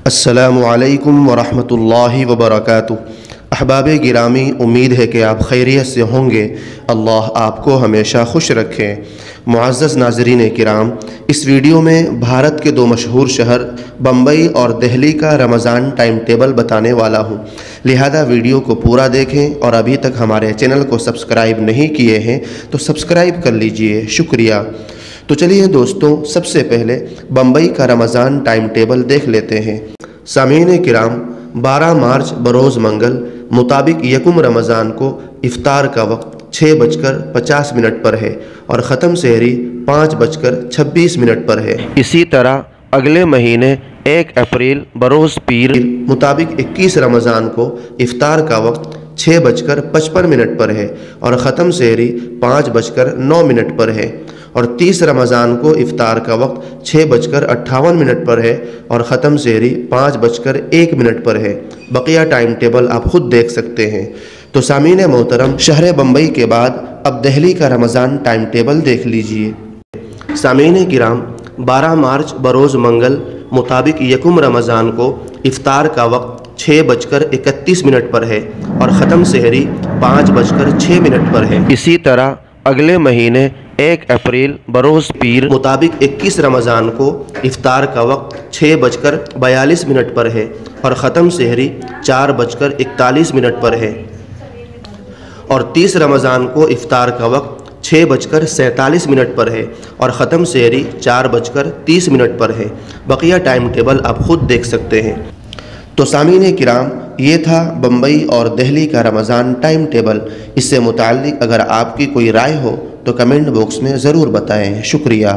السلام علیکم ورحمۃ اللہ وبرکاتہ۔ احباب گرامی، امید ہے کہ آپ خیریت سے ہوں گے۔ اللہ آپ کو ہمیشہ خوش رکھے۔ معزز ناظرین کرام، اس ویڈیو میں بھارت کے دو مشہور شہر بمبئی اور دہلی کا رمضان ٹائم ٹیبل بتانے والا ہوں، لہذا ویڈیو کو پورا دیکھیں، اور ابھی تک ہمارے چینل کو سبسکرائب نہیں کیے ہیں تو سبسکرائب کر لیجئے، شکریہ۔ تو چلیے دوستوں، سب سے پہلے بمبئی کا رمضان ٹائم ٹیبل دیکھ لیتے ہیں۔ سامعین کرام، 12 مارچ بروز منگل مطابق یکم رمضان کو افطار کا وقت 6:50 پر ہے اور ختم سحری 5:26 پر ہے۔ اسی طرح اگلے مہینے 1 اپریل بروز پیر مطابق 21 رمضان کو افطار کا وقت 6:55 پر ہے اور ختم سحری 5:09 پر ہے، اور 30 رمضان کو افطار کا وقت 6:58 پر ہے اور ختم سحری 5:01 پر ہے۔ بقیہ ٹائم ٹیبل آپ خود دیکھ سکتے ہیں۔ تو سامعین محترم، شہر بمبئی کے بعد اب دہلی کا رمضان ٹائم ٹیبل دیکھ لیجئے۔ سامعین کرام، 12 مارچ بروز منگل مطابق یکم رمضان کو افطار کا وقت 6:31 پر ہے اور ختم سحری 5:06 پر ہے۔ اسی طرح اگلے مہینے 1 اپریل بروز پیر مطابق 21 رمضان کو افطار کا وقت 6:42 پر ہے اور ختم سحری 4:41 پر ہے، اور 30 رمضان کو افطار کا وقت 6:47 پر ہے اور ختم سحری 4:30 پر ہے۔ بقیہ ٹائم ٹیبل آپ خود دیکھ سکتے ہیں۔ تو سامعین کرام، یہ تھا بمبئی اور دہلی کا رمضان ٹائم ٹیبل۔ اس سے متعلق اگر آپ کی کوئی رائے ہو تو کمنٹ باکس میں ضرور بتائیں، شکریہ۔